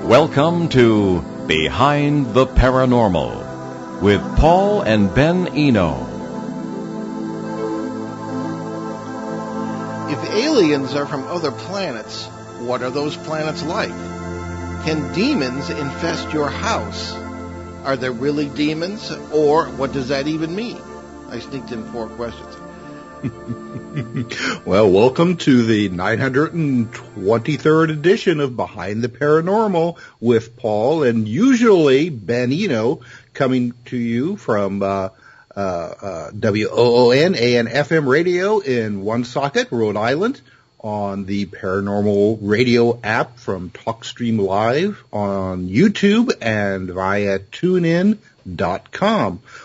Welcome to Behind the Paranormal with Paul and Ben Eno. If aliens are from other planets, what are those planets like? Can demons infest your house? Are there really demons? Or what does that even mean? I sneaked in 4 questions. Well, welcome to the 923rd edition of Behind the Paranormal with Paul and usually Ben Eno, coming to you from WOON AM FM radio in Woonsocket, Rhode Island, on the Paranormal Radio app from TalkStream Live on YouTube and via TuneIn.com.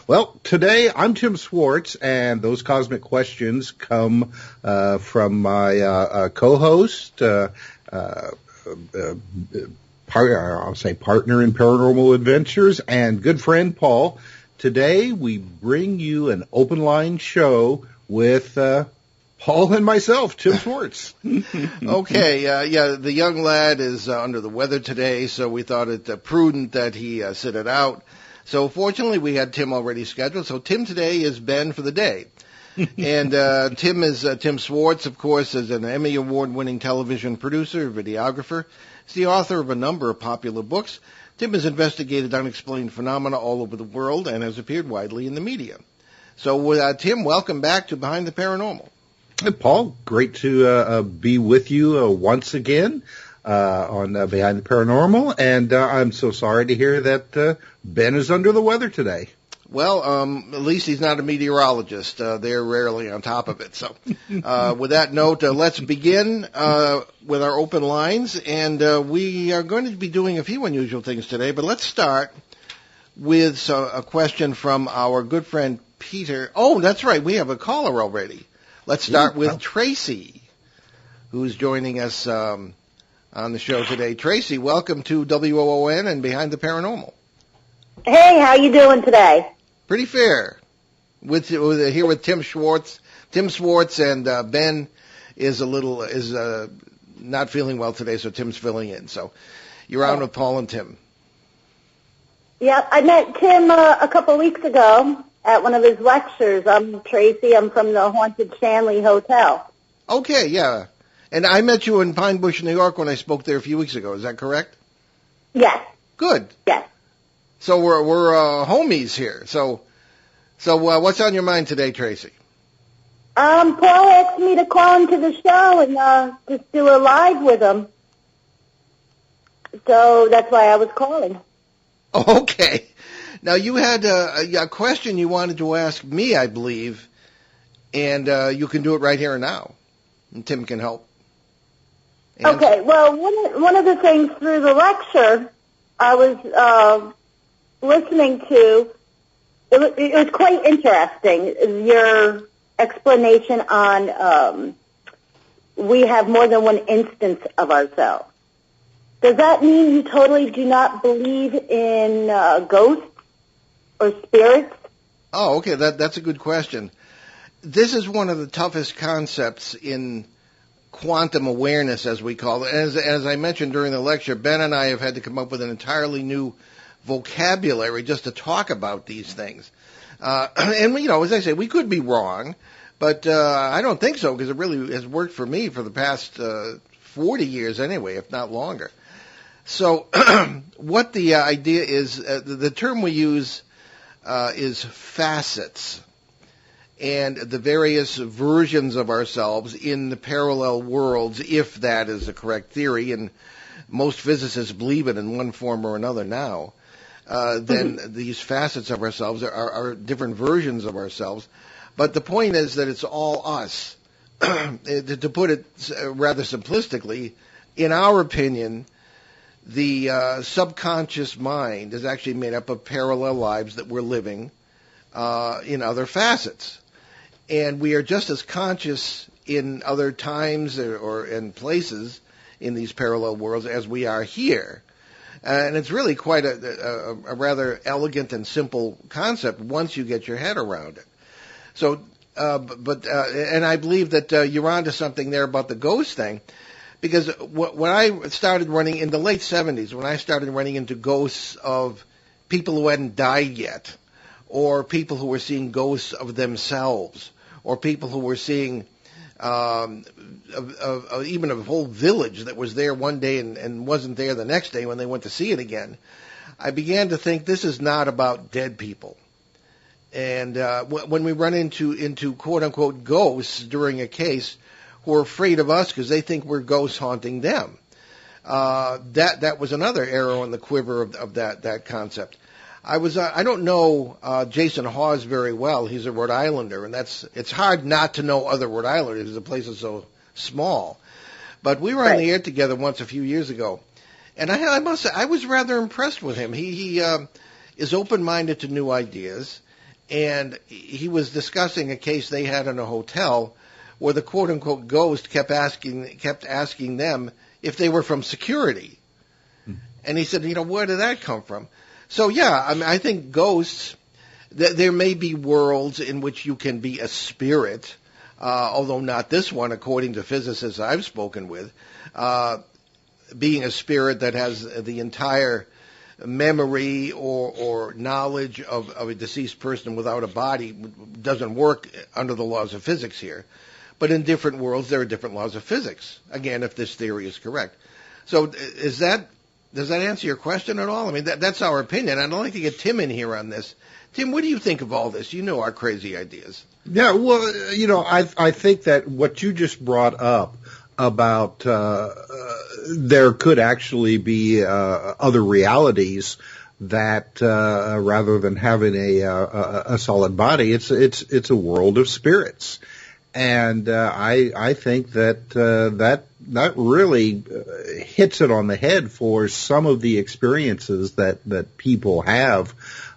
Well, today I'm Tim Swartz, and those cosmic questions come from my co-host, I'll say partner in paranormal adventures, and good friend Paul. Today we bring you an open line show with Paul and myself, Tim Swartz. Okay, the young lad is under the weather today, so we thought it prudent that he sit it out. So fortunately, we had Tim already scheduled. So Tim today is Ben for the day. And Tim is Tim Swartz, of course, is an Emmy Award-winning television producer, videographer. He's the author of a number of popular books. Tim has investigated unexplained phenomena all over the world and has appeared widely in the media. So, Tim, welcome back to Behind the Paranormal. Hey, Paul, great to be with you once again. On Behind the Paranormal, and I'm so sorry to hear that Ben is under the weather today. Well, at least he's not a meteorologist. They're rarely on top of it. So with that note, let's begin with our open lines, and we are going to be doing a few unusual things today, but let's start with a question from our good friend Peter. Oh, that's right, we have a caller already. Let's start with Tracy, who's joining us on the show today. Tracy, welcome to WOON and Behind the Paranormal. Hey, how you doing today? Pretty fair. Here with Tim Swartz. Tim Swartz and Ben is not feeling well today, so Tim's filling in. So you're on with Paul and Tim. Yeah, I met Tim a couple of weeks ago at one of his lectures. I'm Tracy. I'm from the Haunted Shanley Hotel. Okay, yeah. And I met you in Pine Bush, New York, when I spoke there a few weeks ago. Is that correct? Yes. Good. Yes. So we're homies here. So what's on your mind today, Tracy? Paul asked me to call into the show and just do a live with him. So that's why I was calling. Okay. Now you had a question you wanted to ask me, I believe, and you can do it right here and now, and Tim can help. Okay, well, one of the things through the lecture I was listening to, it was quite interesting, your explanation on we have more than one instance of ourselves. Does that mean you totally do not believe in ghosts or spirits? Oh, okay, that's a good question. This is one of the toughest concepts in quantum awareness, as we call it. As I mentioned during the lecture, Ben and I have had to come up with an entirely new vocabulary just to talk about these things. And, as I say, we could be wrong, but I don't think so, because it really has worked for me for the past 40 years anyway, if not longer. So what the idea is, the term we use is facets, and the various versions of ourselves in the parallel worlds, if that is the correct theory, and most physicists believe it in one form or another now, then these facets of ourselves are different versions of ourselves. But the point is that it's all us. To put it rather simplistically, in our opinion, the subconscious mind is actually made up of parallel lives that we're living in other facets. And we are just as conscious in other times or in places in these parallel worlds as we are here. And it's really quite a rather elegant and simple concept once you get your head around it. So, and I believe that you're onto something there about the ghost thing, Because when I started running in the late 70s, when I started running into ghosts of people who hadn't died yet, or people who were seeing ghosts of themselves, or people who were seeing even a whole village that was there one day and wasn't there the next day when they went to see it again, I began to think this is not about dead people. And when we run into quote-unquote ghosts during a case who are afraid of us because they think we're ghosts haunting them, that was another arrow in the quiver of that concept. I don't know Jason Hawes very well. He's a Rhode Islander, and it's hard not to know other Rhode Islanders because the place is so small. But we were on the air together once a few years ago, and I must say I was rather impressed with him. He is open-minded to new ideas, and he was discussing a case they had in a hotel where the quote-unquote ghost kept asking them if they were from security. And he said, where did that come from? So, yeah, I mean, I think ghosts, there may be worlds in which you can be a spirit, although not this one, according to physicists I've spoken with. Being a spirit that has the entire memory or knowledge of a deceased person without a body doesn't work under the laws of physics here. But in different worlds, there are different laws of physics, again, if this theory is correct. So does that answer your question at all? I mean, that's our opinion. I'd like to get Tim in here on this. Tim, what do you think of all this? You know our crazy ideas. Yeah, well, I think that what you just brought up about there could actually be other realities that rather than having a solid body, it's a world of spirits. And I think that really hits it on the head for some of the experiences that people have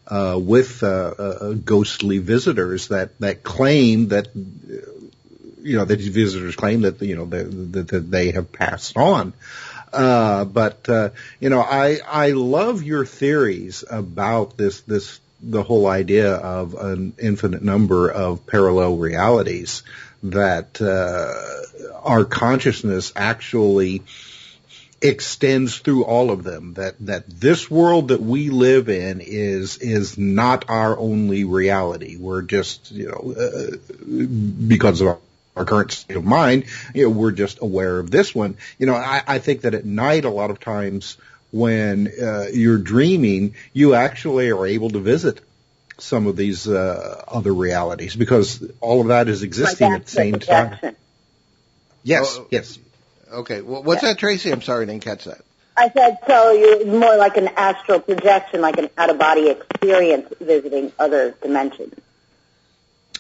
with ghostly visitors that claim that that these visitors claim that that they have passed on. But I love your theories about the whole idea of an infinite number of parallel realities, that our consciousness actually extends through all of them, that this world that we live in is not our only reality. We're just, because of our current state of mind, we're just aware of this one. I think that at night a lot of times when you're dreaming, you actually are able to visit some of these other realities because all of that is existing at the same time. Yes, yes. Okay. Well, what's that, Tracy? I'm sorry, I didn't catch that. I said, so you're more like an astral projection, like an out-of-body experience visiting other dimensions.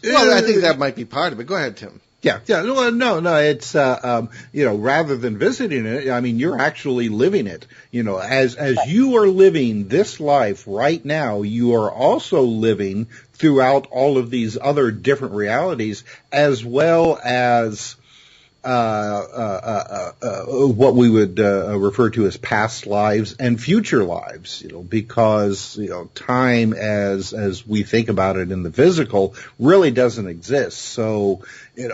Well, I think that might be part of it. Go ahead, Tim. Yeah. Well, no. It's rather than visiting it, I mean, you're actually living it. As you are living this life right now, you are also living throughout all of these other different realities, as well as what we would refer to as past lives and future lives, because time as we think about it in the physical really doesn't exist. So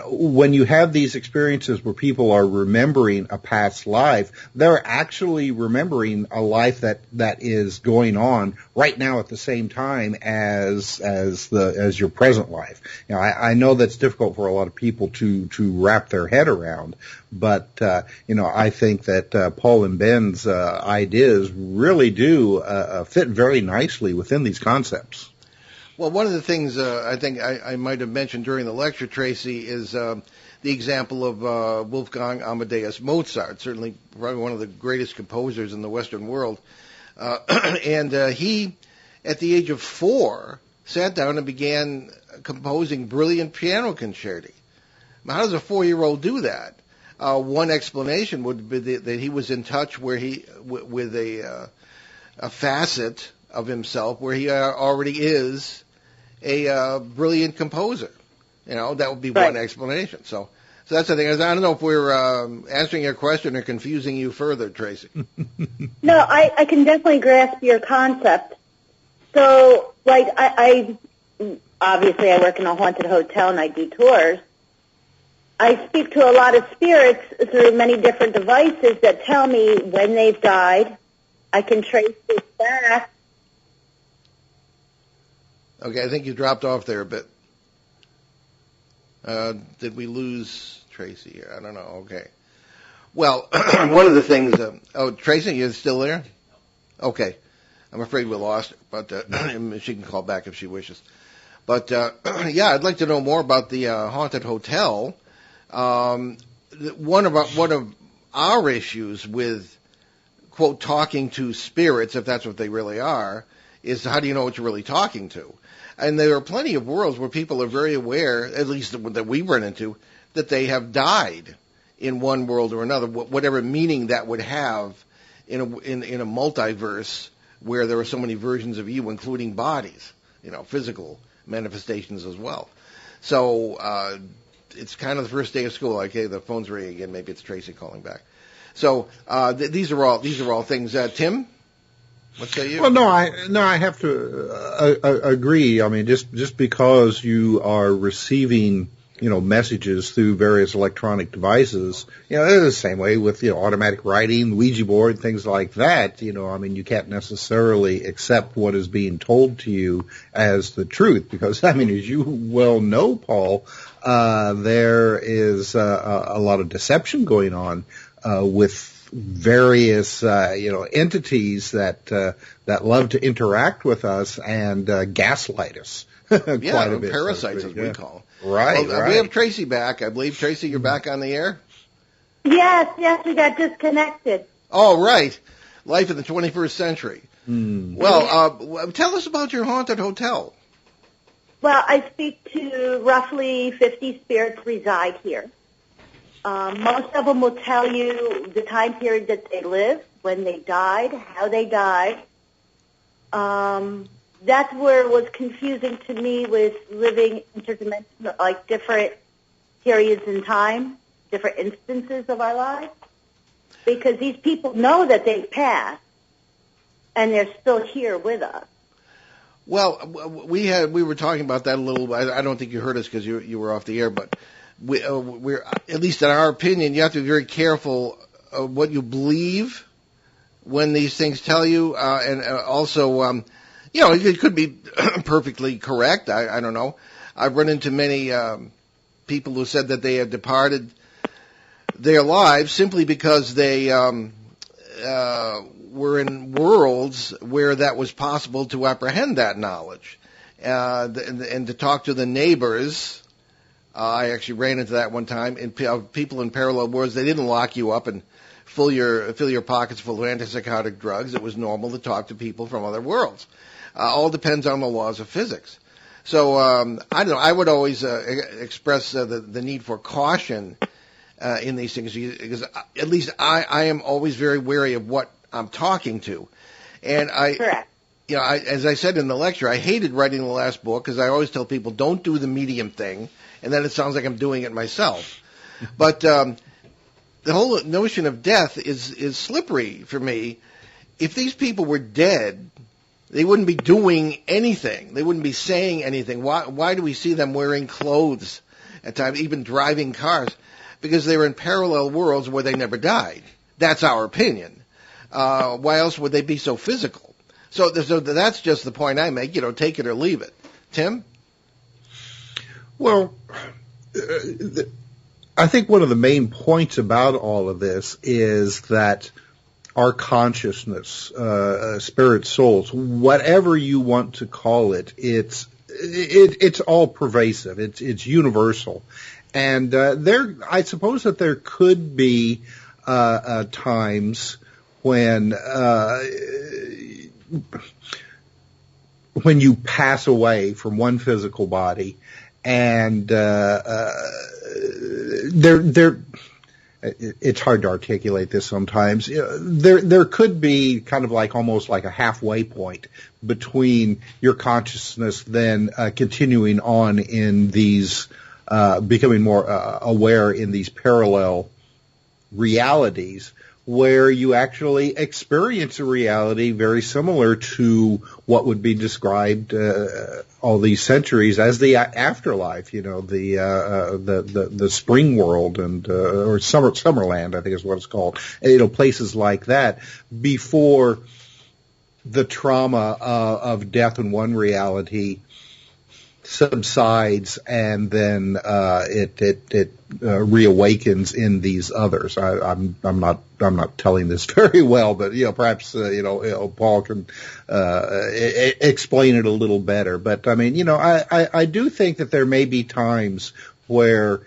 when you have these experiences where people are remembering a past life, they're actually remembering a life that is going on right now at the same time as your present life. I know that's difficult for a lot of people to wrap their head around, but I think that Paul and Ben's ideas really do fit very nicely within these concepts. Well, one of the things I think I might have mentioned during the lecture, Tracy, is the example of Wolfgang Amadeus Mozart, certainly probably one of the greatest composers in the Western world. And he, at the age of 4, sat down and began composing brilliant piano concerti. Now, how does a 4-year-old do that? One explanation would be that he was in touch with a facet of himself where he already is a brilliant composer. That would be one explanation. So that's the thing. I don't know if we're answering your question or confusing you further, Tracy. No, I can definitely grasp your concept. So, I obviously I work in a haunted hotel and I do tours. I speak to a lot of spirits through many different devices that tell me when they've died. I can trace this back. Okay, I think you dropped off there a bit. Did we lose Tracy here? I don't know. Okay. Well, one of the things... Tracy, you're still there? Okay. I'm afraid we lost her, but she can call back if she wishes. But, yeah, I'd like to know more about the haunted hotel. One of our issues with, quote, talking to spirits, if that's what they really are, is how do you know what you're really talking to? And there are plenty of worlds where people are very aware, at least that we run into, that they have died in one world or another, whatever meaning that would have in a multiverse where there are so many versions of you, including bodies, physical manifestations as well. So it's kind of the first day of school. Okay, the phone's ringing again. Maybe it's Tracy calling back. So these are all things. Tim, what say you? Well, no, I have to agree. I mean, just because you are receiving messages through various electronic devices, they're the same way with, automatic writing, Ouija board, things like that. I mean, you can't necessarily accept what is being told to you as the truth because, I mean, as you well know, Paul, there is a lot of deception going on, with various, entities that love to interact with us and, gaslight us. Yeah, a bit, parasites, as we call them. Right, right. We have Tracy back. I believe, Tracy, you're back on the air? Yes, we got disconnected. Oh, right. Life in the 21st century. Well, tell us about your haunted hotel. Well, I speak to roughly 50 spirits reside here. Most of them will tell you the time period that they lived, when they died, how they died. That's where it was confusing to me with living interdimensional, like different periods in time, different instances of our lives. Because these people know that they've passed, and they're still here with us. Well, we were talking about that a little. I don't think you heard us because you were off the air, but we're at least in our opinion, you have to be very careful of what you believe when these things tell you, and also. It could be perfectly correct. I don't know. I've run into many people who said that they had departed their lives simply because they were in worlds where that was possible to apprehend that knowledge. And to talk to the neighbors, I actually ran into that one time. People in parallel worlds, they didn't lock you up and fill your pockets full of antipsychotic drugs. It was normal to talk to people from other worlds. All depends on the laws of physics. So I don't know. I would always express the need for caution in these things because at least I am always very wary of what I'm talking to. And Correct. As I said in the lecture, I hated writing the last book because I always tell people don't do the medium thing, and then it sounds like I'm doing it myself. But the whole notion of death is slippery for me. If these people were dead, they wouldn't be doing anything. They wouldn't be saying anything. Why do we see them wearing clothes at times, even driving cars? Because they were in parallel worlds where they never died. That's our opinion. Why else would they be so physical? So that's just the point I make. Take it or leave it. Tim? Well, I think one of the main points about all of this is that our consciousness, spirit, souls, whatever you want to call it, it's all pervasive. It's universal, and I suppose that there could be times when you pass away from one physical body, and it's hard to articulate this sometimes. There could be kind of like almost like a halfway point between your consciousness then continuing on in these, becoming more aware in these parallel realities where you actually experience a reality very similar to what would be described all these centuries as the afterlife. The spring world and or Summerland, I think is what it's called. Places like that before the trauma of death in one reality subsides, and then it reawakens in these others. I'm not telling this very well, but perhaps Paul can explain it a little better. But I mean, I do think that there may be times where,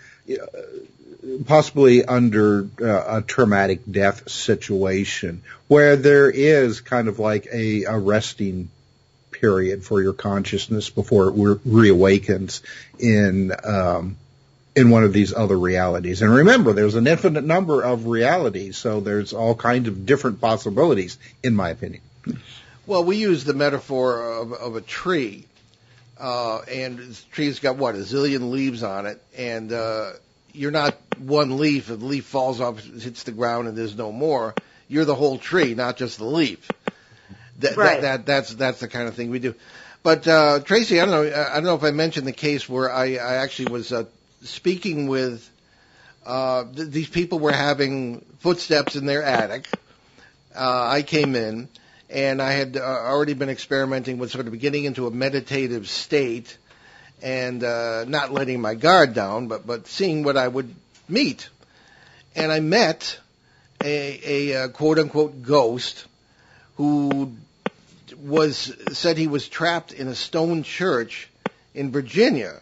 possibly under a traumatic death situation, where there is kind of like a resting period for your consciousness before it reawakens in one of these other realities. And remember, there's an infinite number of realities, so there's all kinds of different possibilities, in my opinion. Well, we use the metaphor of a tree, and the tree's got, a zillion leaves on it, and you're not one leaf. If the leaf falls off, hits the ground, and there's no more, you're the whole tree, not just the leaf. That's the kind of thing we do. But Tracy, I don't know if I mentioned the case where I actually was speaking with these people were having footsteps in their attic. I came in, and I had already been experimenting with sort of getting into a meditative state and not letting my guard down, but seeing what I would meet. And I met a quote-unquote ghost who said he was trapped in a stone church in Virginia.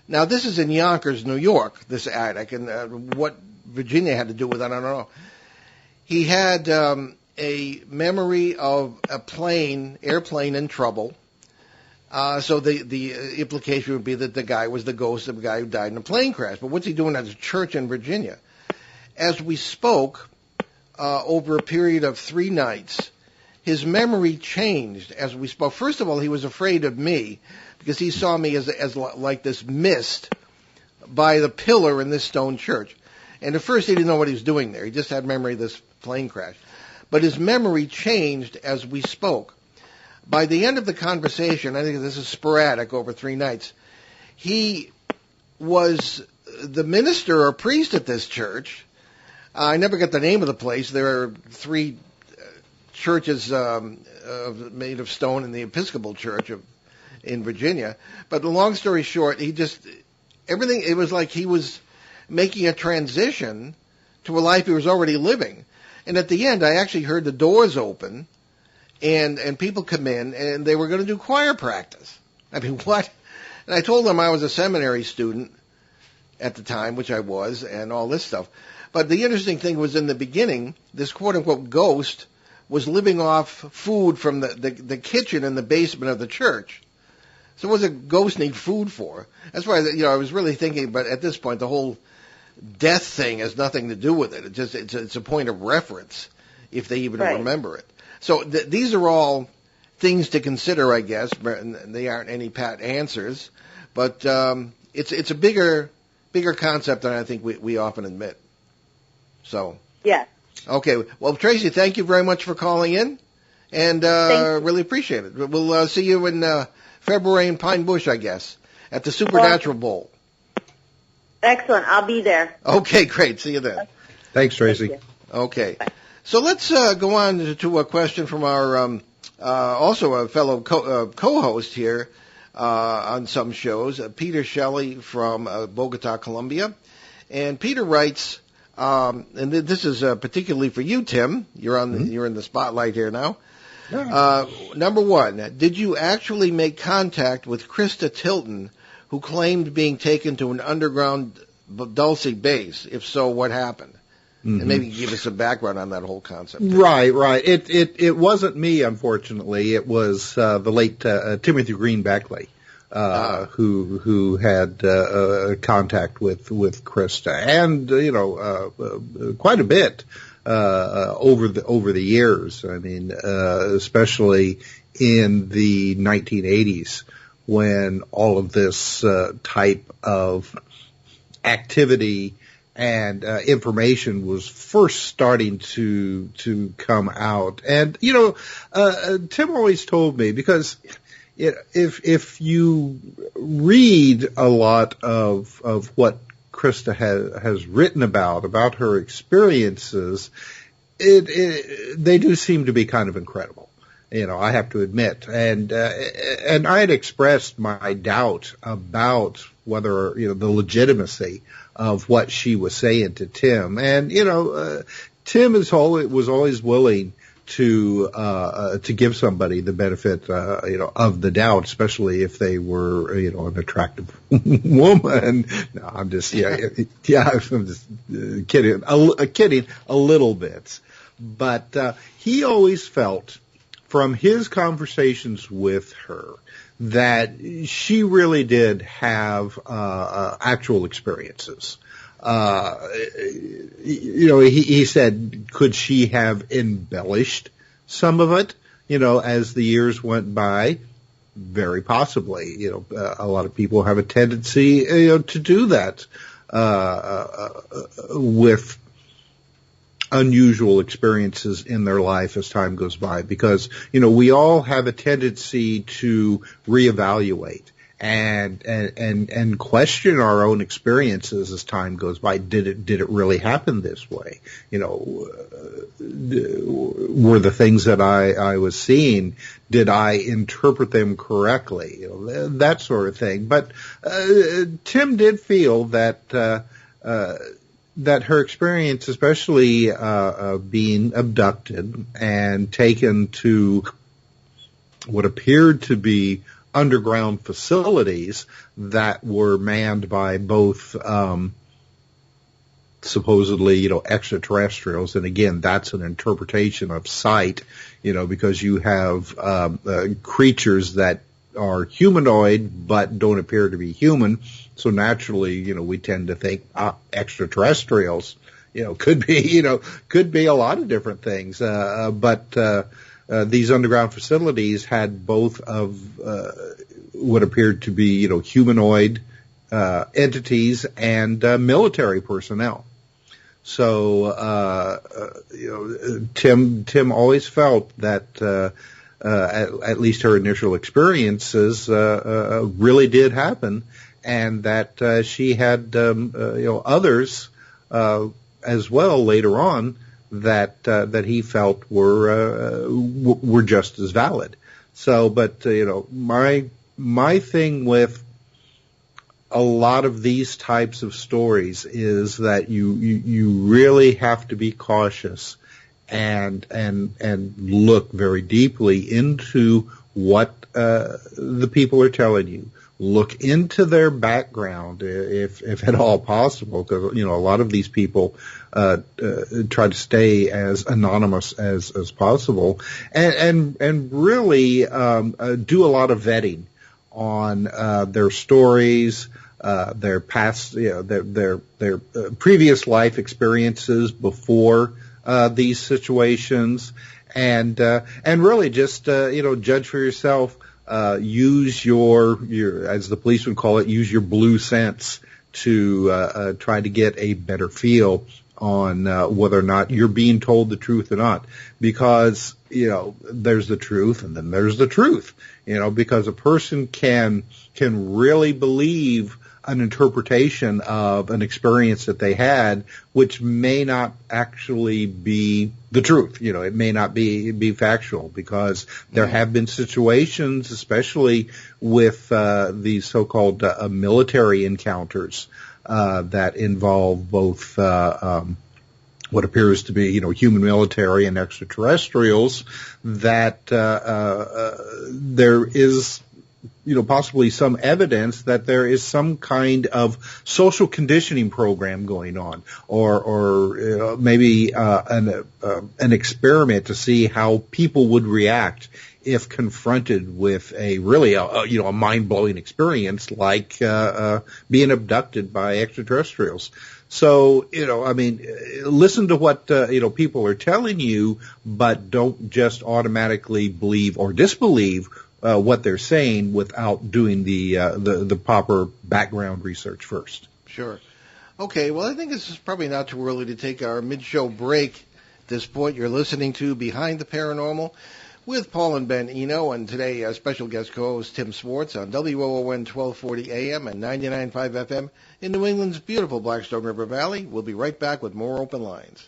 Now, this is in Yonkers, New York, this attic, and what Virginia had to do with it, I don't know. He had a memory of airplane in trouble. So the implication would be that the guy was the ghost of a guy who died in a plane crash. But what's he doing at a church in Virginia? As we spoke, over a period of 3 nights, his memory changed as we spoke. First of all, he was afraid of me because he saw me as like this mist by the pillar in this stone church. And at first he didn't know what he was doing there. He just had memory of this plane crash. But his memory changed as we spoke. By the end of the conversation, I think this is sporadic over 3 nights, he was the minister or priest at this church. I never got the name of the place. There are 3 churches made of stone in the Episcopal Church in Virginia. But the long story short, it was like he was making a transition to a life he was already living. And at the end, I actually heard the doors open and people come in, and they were going to do choir practice. I mean, what? And I told them I was a seminary student at the time, which I was, and all this stuff. But the interesting thing was in the beginning, this quote-unquote ghost was living off food from the kitchen in the basement of the church. So what does a ghost need food for? That's why, I was really thinking, but at this point, the whole death thing has nothing to do with it. It's a point of reference, if they even remember it. So these are all things to consider, I guess. They aren't any pat answers, but it's a bigger concept than I think we often admit. So yeah. Okay. Well, Tracy, thank you very much for calling in, and really appreciate it. We'll see you in February in Pine Bush, I guess, at the Supernatural Bowl. Excellent. I'll be there. Okay, great. See you then. Thanks, Tracy. Thank Okay. Bye. So let's go on to a question from our also a fellow co-host here on some shows, Peter Shelley from Bogota, Colombia. And Peter writes, and this is particularly for you, Tim. You're in the spotlight here now. Yeah. Number 1, did you actually make contact with Krista Tilton, who claimed being taken to an underground Dulce base? If so, what happened? And maybe give us some background on that whole concept. Right. It wasn't me, unfortunately. It was the late Timothy Green Beckley, who had contact with Krista, and quite a bit over the years. I mean, especially in the 1980s, when all of this type of activity and information was first starting to come out. And Tim always told me, because if you read a lot of what Krista has written about her experiences, they do seem to be kind of incredible. I have to admit, and I had expressed my doubt about whether the legitimacy of what she was saying to Tim, and Tim was always willing to give somebody the benefit of the doubt, especially if they were an attractive woman. No, I'm just I'm just kidding a little bit, but he always felt, from his conversations with her, that she really did have actual experiences. He said, could she have embellished some of it, as the years went by? Very possibly. A lot of people have a tendency, to do that with unusual experiences in their life as time goes by, because we all have a tendency to reevaluate and question our own experiences as time goes by. Did it really happen this way? Were the things that I was seeing, did I interpret them correctly? That sort of thing. But Tim did feel that that her experience, especially being abducted and taken to what appeared to be underground facilities that were manned by both supposedly extraterrestrials, and again, that's an interpretation of sight, because you have creatures that are humanoid but don't appear to be human. So naturally, we tend to think extraterrestrials, could be a lot of different things. But these underground facilities had both of what appeared to be, humanoid entities and military personnel. So, Tim always felt that at least her initial experiences really did happen, and that she had others as well later on that he felt were just as valid. So, but my thing with a lot of these types of stories is that you really have to be cautious and look very deeply into what the people are telling you. Look into their background, if at all possible, because a lot of these people try to stay as anonymous as possible, and really do a lot of vetting on their stories, their past, their previous life experiences before these situations, and really just judge for yourself. Use your, as the police would call it, use your blue sense to try to get a better feel on whether or not you're being told the truth or not. Because, there's the truth and then there's the truth. Because a person can really believe an interpretation of an experience that they had, which may not actually be the truth. It may not be factual, because there have been situations, especially with these so-called military encounters that involve both what appears to be human military and extraterrestrials, that there is possibly some evidence that there is some kind of social conditioning program going on, or maybe an experiment to see how people would react if confronted with a really a mind-blowing experience like being abducted by extraterrestrials. So, listen to what, people are telling you, but don't just automatically believe or disbelieve what they're saying without doing the proper background research first. Sure. Okay, well, I think this is probably not too early to take our mid-show break. At this point, you're listening to Behind the Paranormal with Paul and Ben Eno, and today our special guest co-host Tim Swartz on WOON 1240 AM and 99.5 FM in New England's beautiful Blackstone River Valley. We'll be right back with more open lines.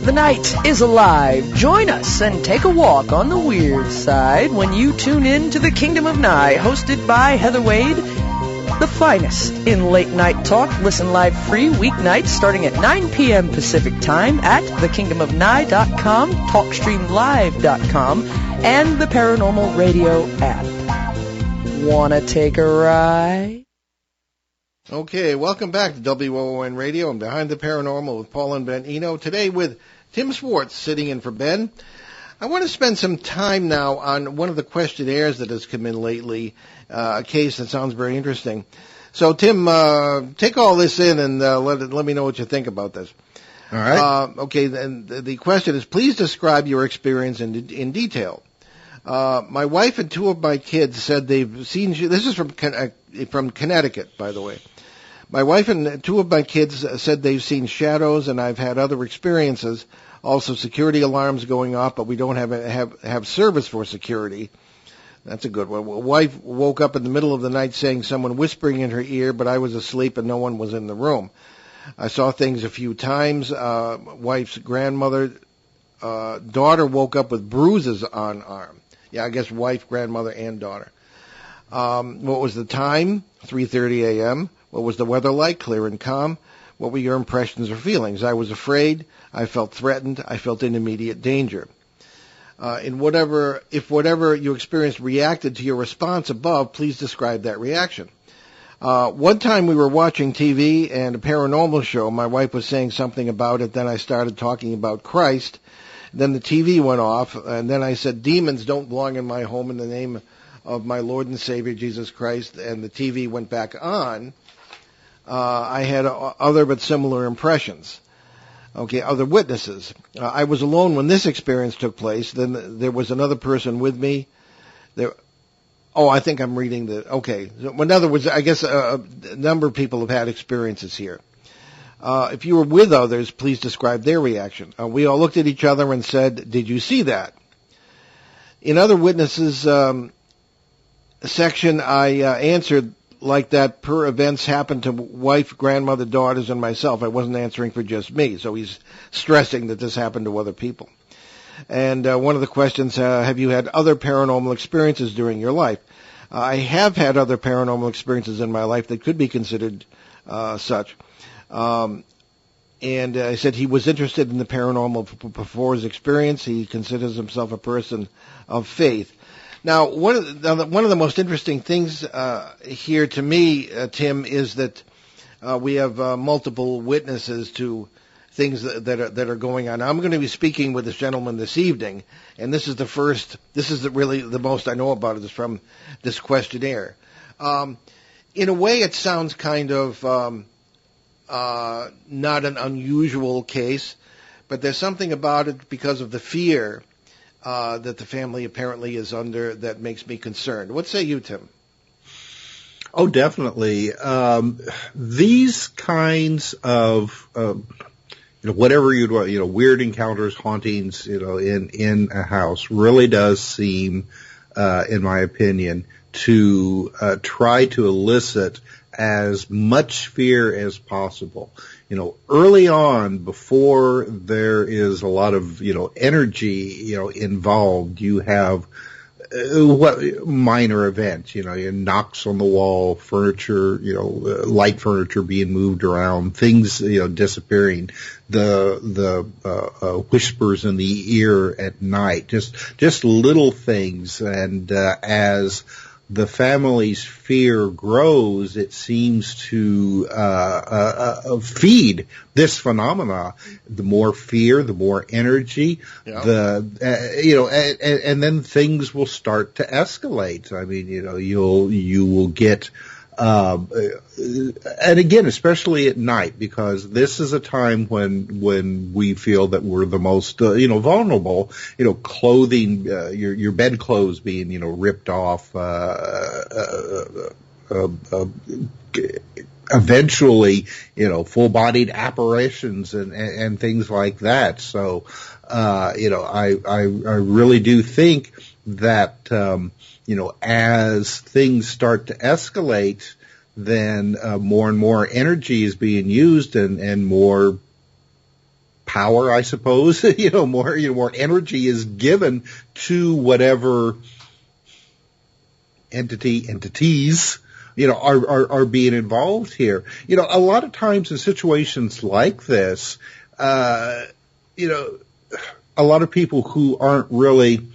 The night is alive. Join us and take a walk on the weird side when you tune in to The Kingdom of Nye, hosted by Heather Wade, the finest in late night talk. Listen live free weeknights starting at 9 p.m. Pacific Time at thekingdomofnye.com, talkstreamlive.com, and the Paranormal Radio app. Wanna take a ride? Okay, welcome back to WOON Radio and Behind the Paranormal with Paul and Ben Eno. Today with Tim Swartz sitting in for Ben. I want to spend some time now on one of the questionnaires that has come in lately, a case that sounds very interesting. So, Tim, take all this in and let me know what you think about this. All right. Okay, and the question is, please describe your experience in detail. My wife and two of my kids said they've seen you. This is from Connecticut, by the way. My wife and two of my kids said they've seen shadows, and I've had other experiences. Also, security alarms going off, but we don't have service for security. That's a good one. My wife woke up in the middle of the night saying someone whispering in her ear, but I was asleep and no one was in the room. I saw things a few times. Wife's grandmother, daughter woke up with bruises on arm. Yeah, I guess wife, grandmother, and daughter. What was the time? 3:30 a.m. What was the weather like? Clear and calm. What were your impressions or feelings? I was afraid. I felt threatened. I felt in immediate danger. If whatever you experienced reacted to your response above, please describe that reaction. One time we were watching TV and a paranormal show. My wife was saying something about it. Then I started talking about Christ. Then the TV went off, and then I said, demons don't belong in my home in the name of my Lord and Savior, Jesus Christ, and the TV went back on. I had other but similar impressions. Okay, other witnesses. I was alone when this experience took place. Then there was another person with me. I think I'm reading okay. In other words, I guess a number of people have had experiences here. If you were with others, please describe their reaction. We all looked at each other and said, did you see that? In other witnesses section, I answered like that per events happened to wife, grandmother, daughters, and myself. I wasn't answering for just me, so he's stressing that this happened to other people. And one of the questions, have you had other paranormal experiences during your life? I have had other paranormal experiences in my life that could be considered such. And I said he was interested in the paranormal before his experience. He considers himself a person of faith. Now, one of the most interesting things here to me, Tim, is that we have multiple witnesses to things that are going on. Now, I'm going to be speaking with this gentleman this evening, and this is the first. This is really the most I know about it is from this questionnaire. In a way, it sounds kind of not an unusual case, but there's something about it because of the fear that the family apparently is under that makes me concerned. What say you, Tim? Oh, definitely. These kinds of, whatever you'd want, weird encounters, hauntings, in a house really does seem, in my opinion, to try to elicit as much fear as possible. Early on, before there is a lot of, energy, involved, you have what minor events, knocks on the wall, furniture, light furniture being moved around, things, disappearing, the whispers in the ear at night, just little things. And as the family's fear grows, it seems to feed this phenomena. The more fear, the more energy, and then things will start to escalate. I mean, you will get And again, especially at night, because this is a time when we feel that we're the most, vulnerable, clothing, your bedclothes being, ripped off, eventually, full-bodied apparitions and things like that. So, I really do think that, as things start to escalate, then more and more energy is being used and more power, I suppose, more energy is given to whatever entities, are being involved here. A lot of times in situations like this, a lot of people who aren't really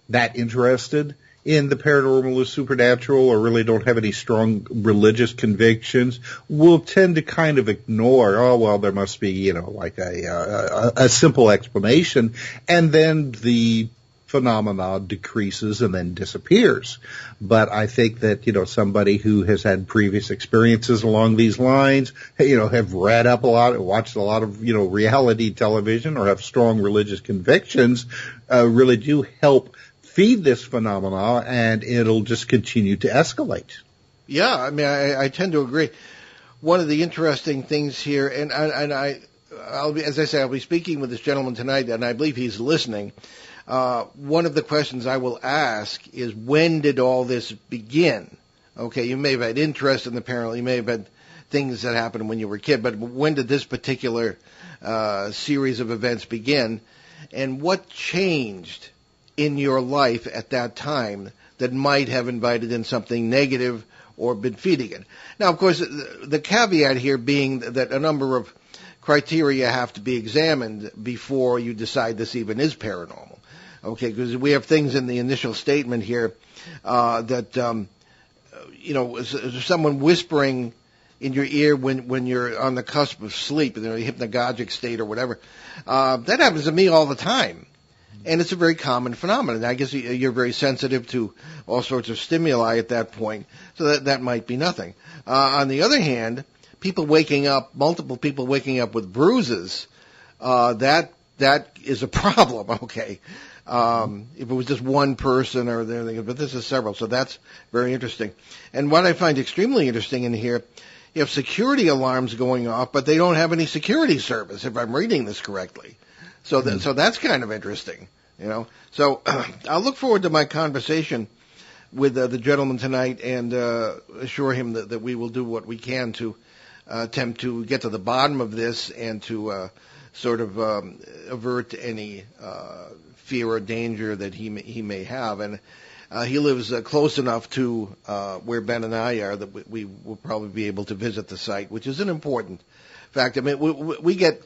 that interested in the paranormal or supernatural, or really don't have any strong religious convictions, will tend to kind of ignore, oh, well, there must be, like a simple explanation, and then the phenomena decreases and then disappears. But I think that, somebody who has had previous experiences along these lines, have read up a lot, watched a lot of, reality television, or have strong religious convictions, really do help feed this phenomena, and it'll just continue to escalate. Yeah, I mean, I tend to agree. One of the interesting things here, and I'll be, as I say, I'll be speaking with this gentleman tonight, and I believe he's listening. One of the questions I will ask is, when did all this begin? Okay, you may have had interest in the paranormal, you may have had things that happened when you were a kid, but when did this particular series of events begin? And what changed in your life at that time that might have invited in something negative or been feeding it? Now, of course, the caveat here being that a number of criteria have to be examined before you decide this even is paranormal. Okay, because we have things in the initial statement here that, someone whispering in your ear when you're on the cusp of sleep, in a hypnagogic state or whatever. That happens to me all the time. And it's a very common phenomenon. I guess you're very sensitive to all sorts of stimuli at that point, so that might be nothing. On the other hand, multiple people waking up with bruises, that is a problem, okay? If it was just one person but this is several, so that's very interesting. And what I find extremely interesting in here, you have security alarms going off, but they don't have any security service, if I'm reading this correctly. So that's kind of interesting, So I'll look forward to my conversation with the gentleman tonight, and assure him that we will do what we can to attempt to get to the bottom of this and to sort of avert any fear or danger that he may have. And he lives close enough to where Ben and I are that we will probably be able to visit the site, which is an important fact. I mean, we get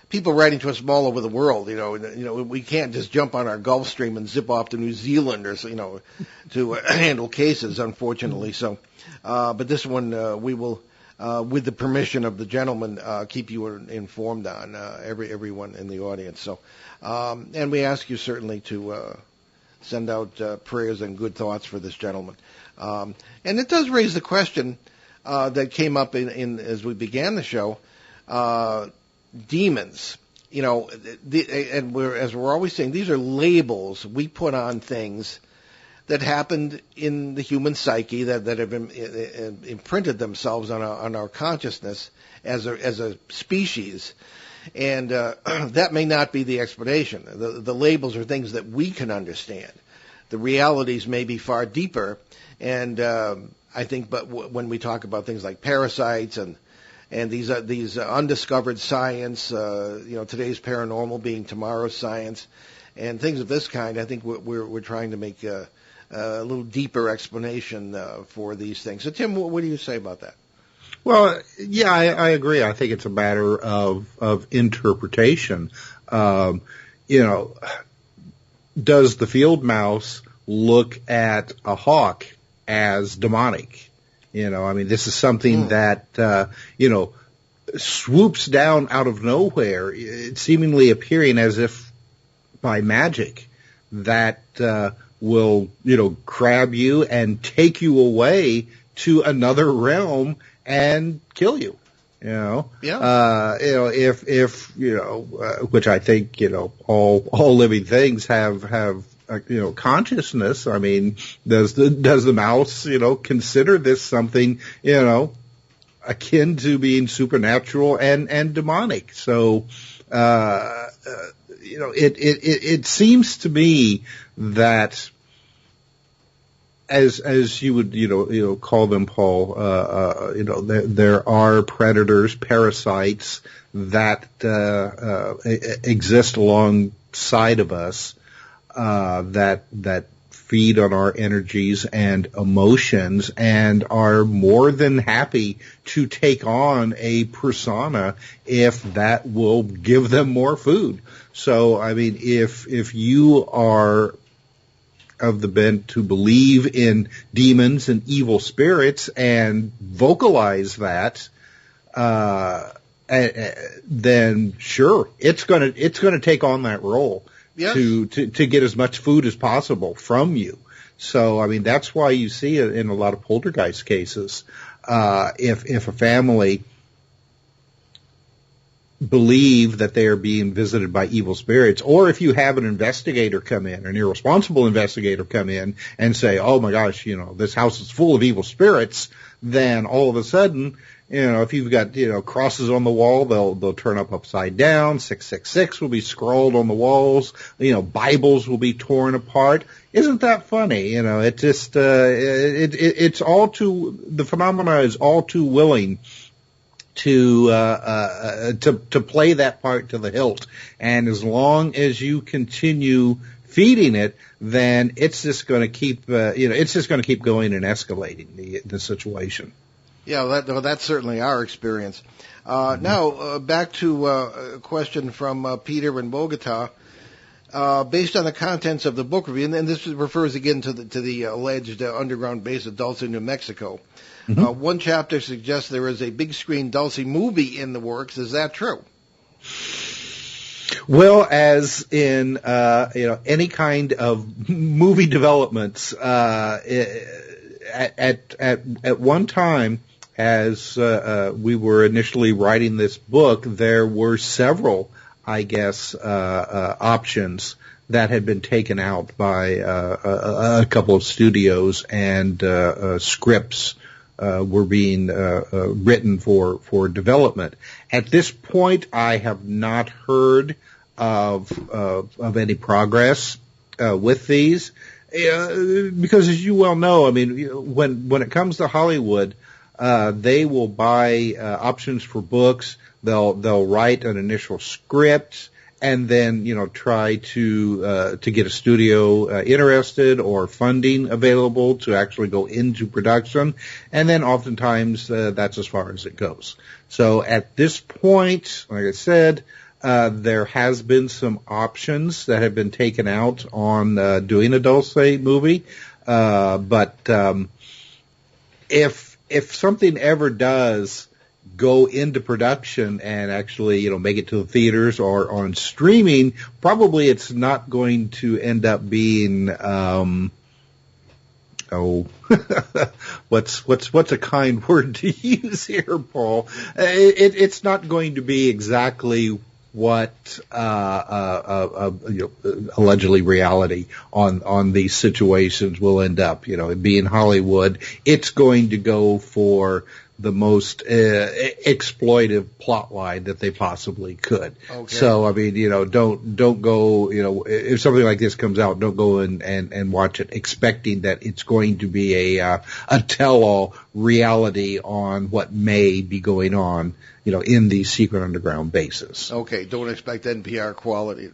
people writing to us from all over the world. We can't just jump on our Gulf Stream and zip off to New Zealand or to handle cases, unfortunately. So, but this one we will, with the permission of the gentleman, keep you informed on, everyone in the audience. So, and we ask you certainly to send out prayers and good thoughts for this gentleman. And it does raise the question that came up in as we began the show. Demons, and we're always saying, these are labels we put on things that happened in the human psyche that have imprinted themselves on our consciousness as a species, and that may not be the explanation. The labels are things that we can understand. The realities may be far deeper, and I think, but when we talk about things like parasites and these undiscovered science, today's paranormal being tomorrow's science, and things of this kind, I think we're trying to make a little deeper explanation for these things. So, Tim, what do you say about that? Well, yeah, I agree. I think it's a matter of interpretation. Does the field mouse look at a hawk as demonic? This is something that, swoops down out of nowhere, seemingly appearing as if by magic, that will, grab you and take you away to another realm and kill you. If which I think, all living things have consciousness. I mean, does the mouse, consider this something, akin to being supernatural and demonic? So, it seems to me that as you would, call them, Paul, there are predators, parasites that exist alongside of us, that feed on our energies and emotions and are more than happy to take on a persona if that will give them more food. So, I mean, if you are of the bent to believe in demons and evil spirits and vocalize that, then sure, it's gonna take on that role. Yes. to get as much food as possible from you. So, I mean, that's why you see it in a lot of poltergeist cases. If a family believe that they are being visited by evil spirits, or if you have an investigator come in, an irresponsible investigator come in and say, oh my gosh, this house is full of evil spirits, then all of a sudden, if you've got, crosses on the wall, they'll turn up upside down. 666 will be scrawled on the walls. Bibles will be torn apart. Isn't that funny? It just, it's all too, the phenomena is all too willing to play that part to the hilt. And as long as you continue feeding it, then it's just going to keep, it's just going to keep going and escalating the situation. Yeah, that's certainly our experience. Now, back to a question from Peter in Bogota. Based on the contents of the book review, and this refers again to the alleged underground base of Dulce, New Mexico. Mm-hmm. One chapter suggests there is a big screen Dulce movie in the works. Is that true? Well, as in any kind of movie developments, at one time, as we were initially writing this book, there were several, I guess, options that had been taken out by a couple of studios, and scripts were being written for development. At this point, I have not heard of any progress with these, because as you well know, I mean, when it comes to Hollywood, they will buy options for books. They'll write an initial script, and then try to get a studio interested or funding available to actually go into production, and then oftentimes that's as far as it goes. So at this point, like I said, there has been some options that have been taken out on doing a Dulce movie, but if something ever does go into production and actually, make it to the theaters or on streaming, probably it's not going to end up being, what's a kind word to use here, Paul? It's not going to be exactly what allegedly reality on these situations will end up. Being Hollywood, it's going to go for the most exploitive plot line that they possibly could. Okay. So, I mean, don't go, if something like this comes out, don't go and watch it expecting that it's going to be a tell-all reality on what may be going on, in these secret underground bases. Okay, don't expect NPR quality.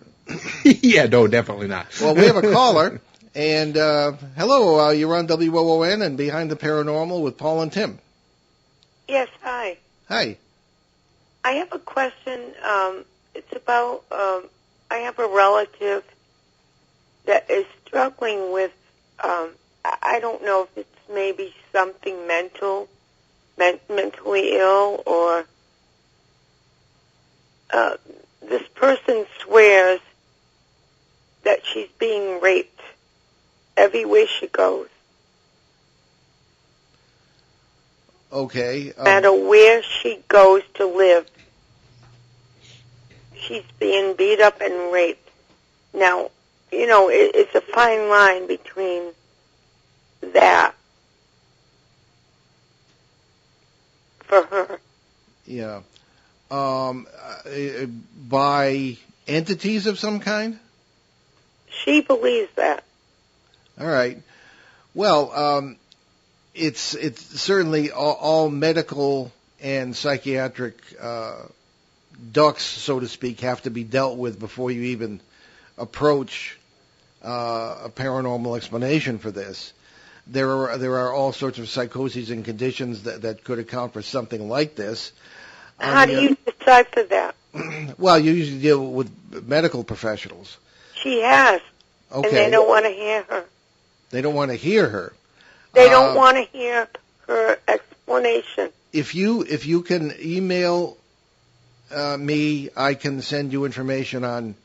Yeah, no, definitely not. Well, we have a caller, and hello, you're on WOON and Behind the Paranormal with Paul and Tim. Yes, hi. Hi. I have a question. It's about, I have a relative that is struggling with, I don't know if it's maybe something mentally ill, or this person swears that she's being raped everywhere she goes. Okay. No matter where she goes to live, she's being beat up and raped. Now, it's a fine line between that for her. Yeah. By entities of some kind? She believes that. All right. Well, it's certainly all medical and psychiatric ducks, so to speak, have to be dealt with before you even approach a paranormal explanation for this. There are all sorts of psychoses and conditions that could account for something like this. How do you decipher that? Well, you usually deal with medical professionals. She has. Okay. And they don't want to hear her. They don't want to hear her. They don't want to hear her explanation. If you can email me, I can send you information on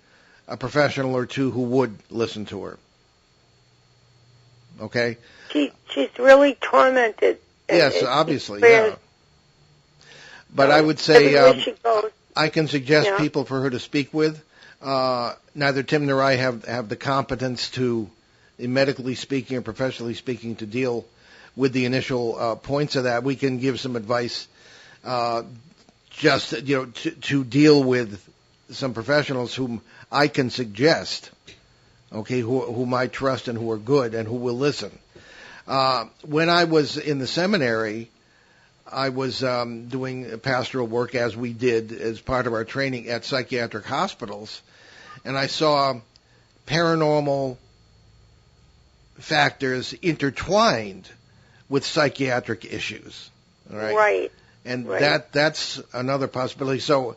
a professional or two who would listen to her. Okay? She's really tormented. Yes, obviously, yeah. But I would say I can suggest people for her to speak with. Neither Tim nor I have the competence to, medically speaking or professionally speaking, to deal with the initial points of that. We can give some advice, to deal with some professionals whom I can suggest, okay, whom I trust and who are good and who will listen. When I was in the seminary, I was doing pastoral work, as we did as part of our training at psychiatric hospitals, and I saw paranormal factors intertwined with psychiatric issues. All right. Right. And that's another possibility. So,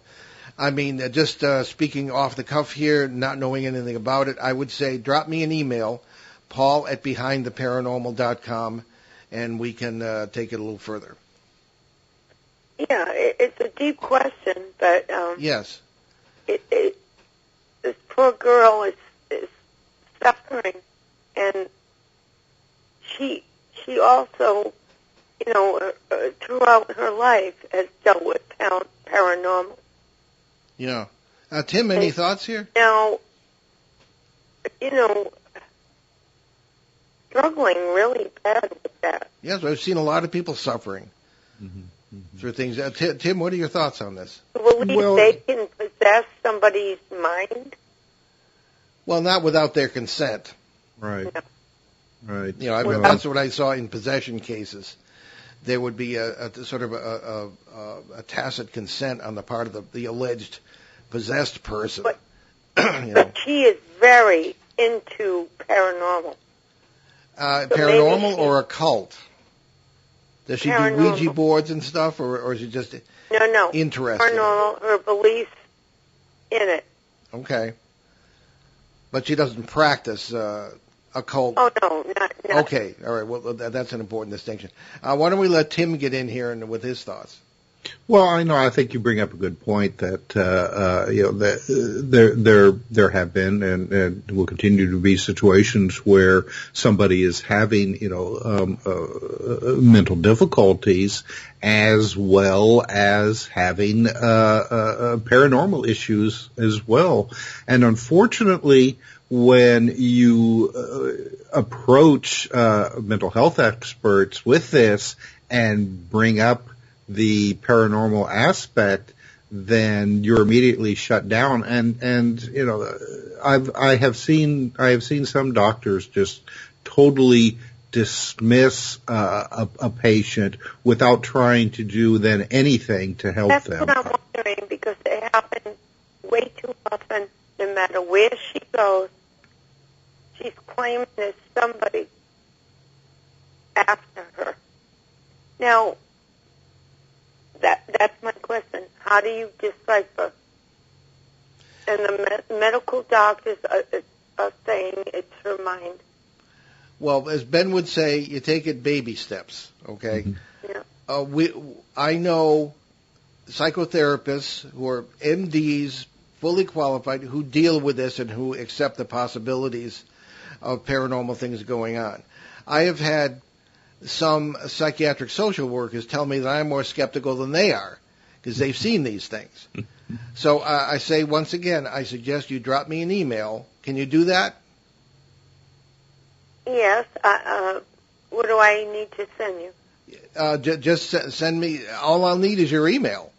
I mean, just speaking off the cuff here, not knowing anything about it, I would say drop me an email, paul@behindtheparanormal.com, and we can take it a little further. Yeah, it's a deep question, but yes, this poor girl is suffering, and she also, throughout her life has dealt with paranormal. Yeah. Tim, any thoughts here? Now, struggling really bad with that. Yes, I've seen a lot of people suffering through things. Tim, what are your thoughts on this? You believe they can possess somebody's mind? Well, not without their consent. Right. No. Right. That's what I saw in possession cases. There would be a sort of a tacit consent on the part of the alleged possessed person. But she is very into paranormal. Paranormal or occult? Does she paranormal. do Ouija boards and stuff, or is she just interested? Paranormal, her belief in it. Okay. But she doesn't practice occult. Oh, no, not. Okay, all right. Well, that's an important distinction. Why don't we let Tim get in here and with his thoughts? Well, I think you bring up a good point that that there have been and will continue to be situations where somebody is having mental difficulties as well as having paranormal issues as well, and unfortunately, when you approach mental health experts with this and bring up the paranormal aspect, then you're immediately shut down. And I have seen some doctors just totally dismiss a patient without trying to do then anything to help them. That's what I'm wondering, because it happens way too often. No matter where she goes, she's claiming there's somebody after her. Now, that's my question. How do you decipher? And the medical doctors are saying it's her mind. Well, as Ben would say, you take it baby steps, okay? Mm-hmm. Yeah. I know psychotherapists who are MDs, fully qualified, who deal with this and who accept the possibilities of paranormal things going on. I have had some psychiatric social workers tell me that I'm more skeptical than they are because they've seen these things. So I say, once again, I suggest you drop me an email. Can you do that? Yes. What do I need to send you? Just send me, all I'll need is your email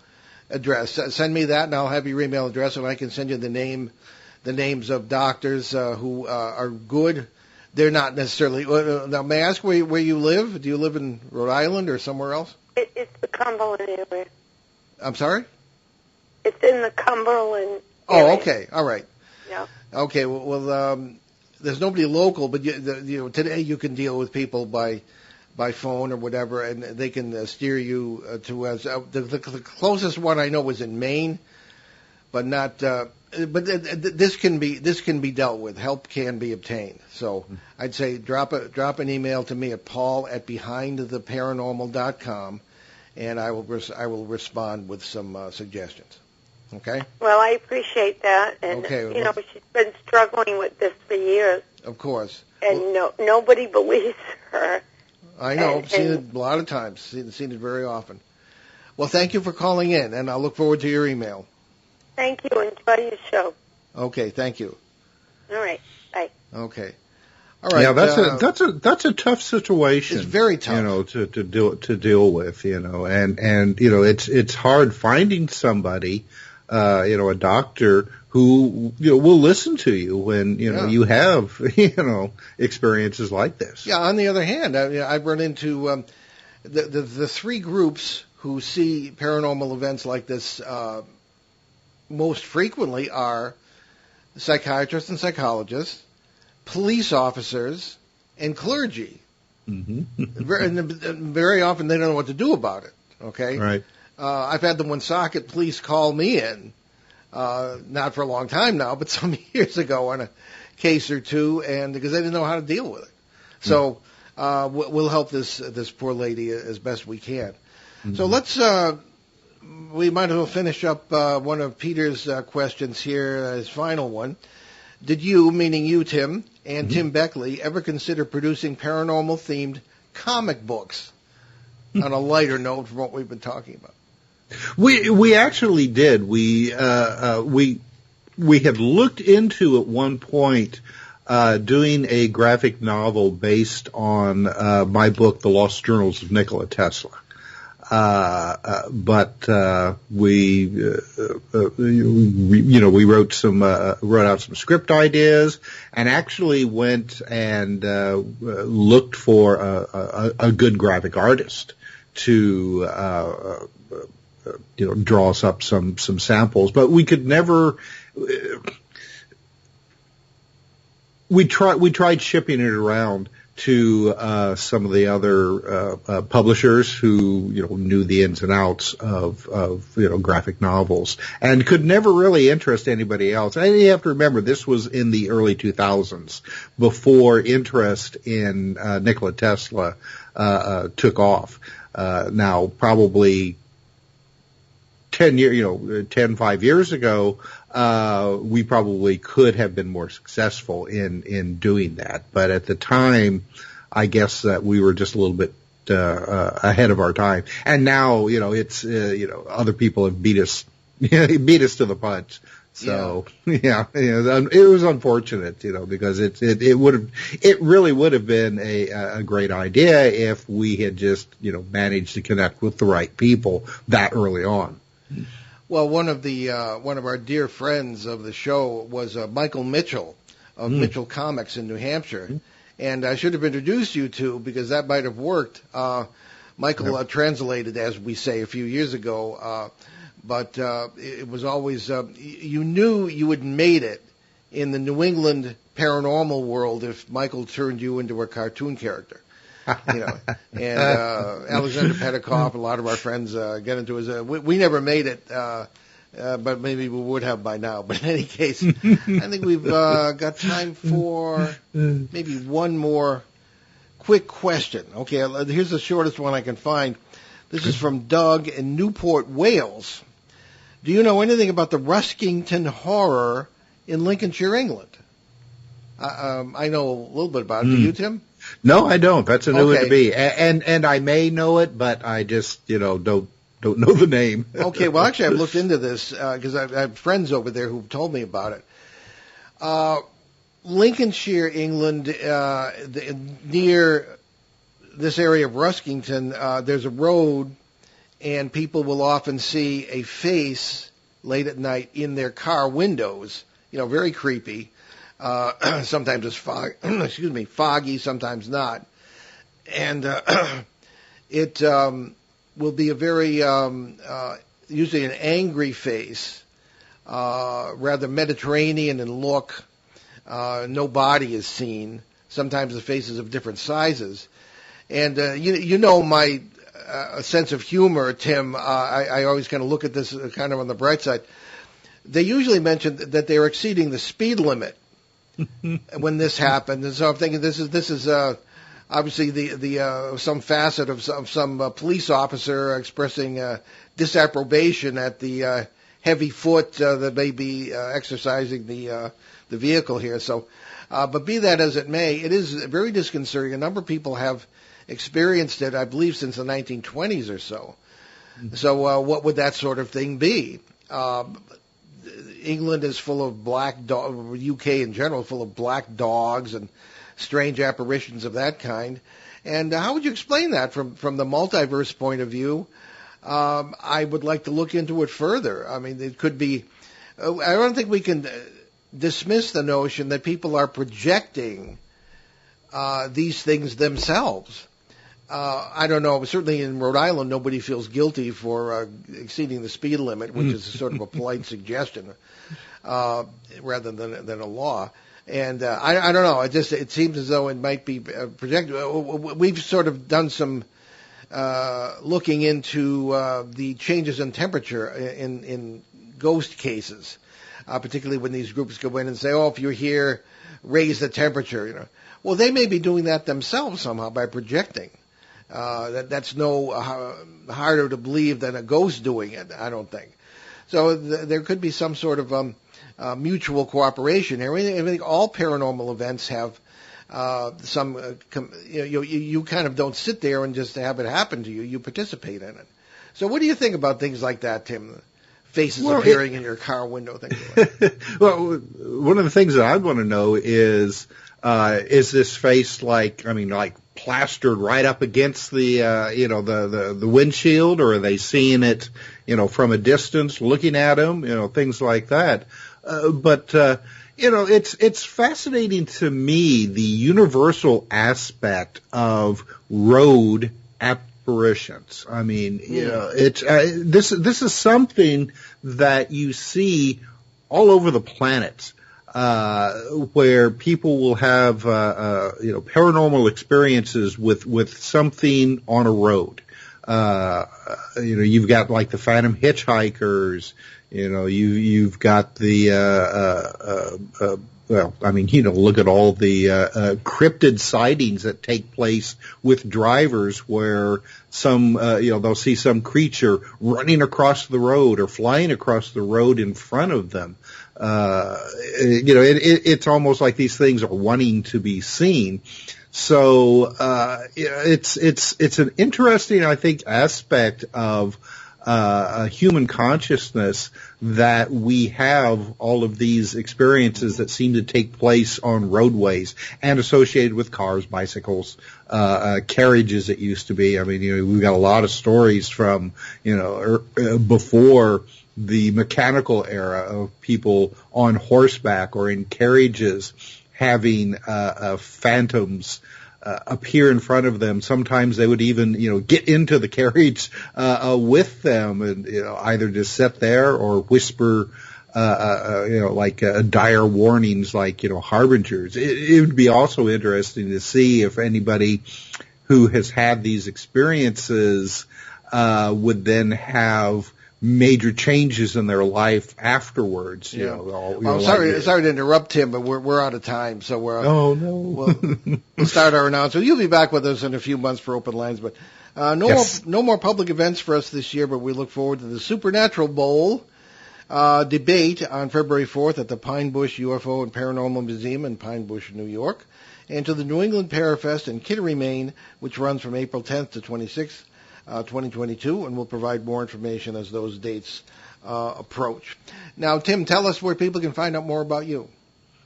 address. Send me that, and I'll have your email address, and I can send you the names of doctors who are good. They're not necessarily. Now, may I ask where you live? Do you live in Rhode Island or somewhere else? It's the Cumberland area. I'm sorry? It's in the Cumberland area. Oh, okay. All right. Yeah. Okay. Well, there's nobody local, but today you can deal with people by phone or whatever, and they can steer you to us. The closest one I know is in Maine, but not. But this can be dealt with. Help can be obtained. So I'd say drop an email to me at paul@behindtheparanormal.com, and I will respond with some suggestions. Okay. Well, I appreciate that, and she's been struggling with this for years. Of course. And nobody believes her. I know. I've seen it a lot of times. Seen it very often. Well, thank you for calling in, and I'll look forward to your email. Thank you. Enjoy your show. Okay. Thank you. All right. Bye. Okay. All right. Yeah, that's a tough situation. It's very tough. To deal with. And it's hard finding somebody, a doctor who will listen to you when you have experiences like this. Yeah. On the other hand, I've run into the three groups who see paranormal events like this most frequently are psychiatrists and psychologists, police officers, and clergy. Mm-hmm. Very often they don't know what to do about it. Okay. Right. I've had the Woonsocket police call me in. Not for a long time now, but some years ago on a case or two, and because they didn't know how to deal with it. So we'll help this poor lady as best we can. Mm-hmm. So let's we might as well finish up one of Peter's questions here, his final one. Did you, meaning you, Tim, and Tim Beckley, ever consider producing paranormal-themed comic books? On a lighter note from what we've been talking about. We actually did. We had looked into at one point doing a graphic novel based on my book, The Lost Journals of Nikola Tesla. But we wrote out some script ideas and actually went and looked for a good graphic artist to draw us up some samples, but we could never. We tried shipping it around to some of the other publishers who knew the ins and outs of graphic novels, and could never really interest anybody else. And you have to remember, this was in the early 2000s, before interest in Nikola Tesla took off. Now, probably 5 years ago, we probably could have been more successful in doing that. But at the time, I guess that we were just a little bit ahead of our time. And now, it's other people have beat us to the punch. So it was unfortunate, because it really would have been a great idea if we had just managed to connect with the right people that early on. Well, one of our dear friends of the show was Michael Mitchell of Mitchell Comics in New Hampshire, and I should have introduced you to, because that might have worked. Michael translated, as we say, a few years ago, but it was always you knew you had made it in the New England paranormal world if Michael turned you into a cartoon character. And Alexander Petikoff, a lot of our friends get into his. We never made it, but maybe we would have by now. But in any case, I think we've got time for maybe one more quick question. Okay, here's the shortest one I can find. This is from Doug in Newport, Wales. Do you know anything about the Ruskington Horror in Lincolnshire, England? I know a little bit about it. Do you, Tim? No, I don't. That's a new one to me. And I may know it, but I just, don't know the name. Okay, well, actually, I've looked into this because I have friends over there who've told me about it. Lincolnshire, England, near this area of Ruskington, there's a road, and people will often see a face late at night in their car windows. Very creepy. Sometimes it's foggy, sometimes not. And it will be a very, usually an angry face, rather Mediterranean in look. No body is seen. Sometimes the faces of different sizes. And my sense of humor, Tim. I always kind of look at this kind of on the bright side. They usually mention that they're exceeding the speed limit when this happened, and so I'm thinking this is obviously the some facet of some police officer expressing disapprobation at the heavy foot that may be exercising the vehicle here. So, but be that as it may, it is very disconcerting. A number of people have experienced it, I believe, since the 1920s or so. So, what would that sort of thing be? England is full of black dogs, UK in general, full of black dogs and strange apparitions of that kind. And how would you explain that from the multiverse point of view? I would like to look into it further. I mean, it could be, I don't think we can dismiss the notion that people are projecting these things themselves. I don't know. Certainly in Rhode Island, nobody feels guilty for exceeding the speed limit, which is sort of a polite suggestion rather than a law. And I don't know. It seems as though it might be projected. We've sort of done some looking into the changes in temperature in ghost cases, particularly when these groups go in and say, "Oh, if you're here, raise the temperature." Well, they may be doing that themselves somehow by projecting. That's no harder to believe than a ghost doing it, I don't think. So there could be some sort of mutual cooperation here. I think all paranormal events have some. You kind of don't sit there and just have it happen to you. You participate in it. So what do you think about things like that, Tim? Faces appearing in your car window, things like that. Well, one of the things that I want to know is this face like plastered right up against the the windshield, or are they seeing it from a distance, looking at him, things like that. But it's fascinating to me, the universal aspect of road apparitions. I mean, it's this is something that you see all over the planet. Where people will have, paranormal experiences with something on a road. You've got like the phantom hitchhikers. You've got the, look at all the cryptid sightings that take place with drivers where they'll see some creature running across the road or flying across the road in front of them. It's almost like these things are wanting to be seen. So, it's an interesting, I think, aspect of human consciousness that we have all of these experiences that seem to take place on roadways and associated with cars, bicycles, carriages it used to be. I mean, we've got a lot of stories from, before the mechanical era of people on horseback or in carriages having phantoms appear in front of them. Sometimes they would even, get into the carriage with them and either just sit there or whisper, like dire warnings, like harbingers. It would be also interesting to see if anybody who has had these experiences would then have major changes in their life afterwards. Sorry to interrupt, Tim, but we're out of time, so we're. Oh no. We'll start our announcement. You'll be back with us in a few months for Open Lines, but no more public events for us this year. But we look forward to the Supernatural Bowl debate on February 4th at the Pine Bush UFO and Paranormal Museum in Pine Bush, New York. and to the New England Parafest in Kittery, Maine, which runs from April 10th to 26th, 2022, and we'll provide more information as those dates approach. Now, Tim, tell us where people can find out more about you.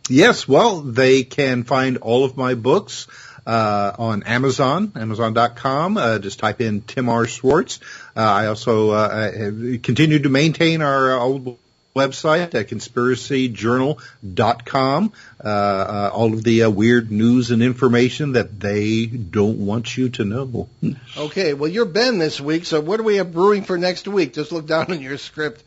Yes, well, they can find all of my books on Amazon, Amazon.com. Just type in Tim R. Swartz. I also have continued to maintain our old website at conspiracyjournal.com. All of the weird news and information that they don't want you to know. Okay, well, you're Ben this week, so what do we have brewing for next week? Just look down in your script.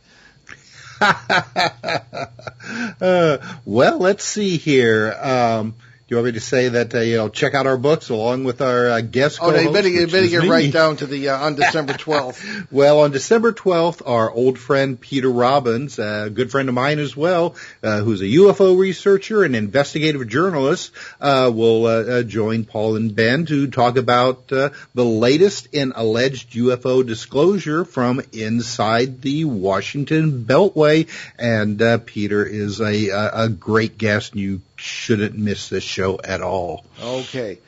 Well, let's see here. Do you want me to say that, check out our books along with our guest co-host? Oh, no, you better get right down to the, on December 12th. Well, on December 12th, our old friend Peter Robbins, a good friend of mine as well, who's a UFO researcher and investigative journalist, will join Paul and Ben to talk about the latest in alleged UFO disclosure from inside the Washington Beltway. And Peter is a great guest, and you shouldn't miss this show at all. Okay.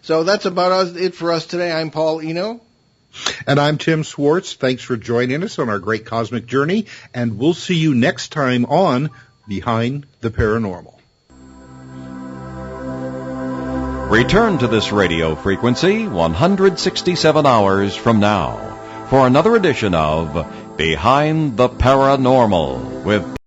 So that's about it for us today. I'm Paul Eno. And I'm Tim Swartz. Thanks for joining us on our great cosmic journey, and we'll see you next time on Behind the Paranormal. Return to this radio frequency 167 hours from now for another edition of Behind the Paranormal with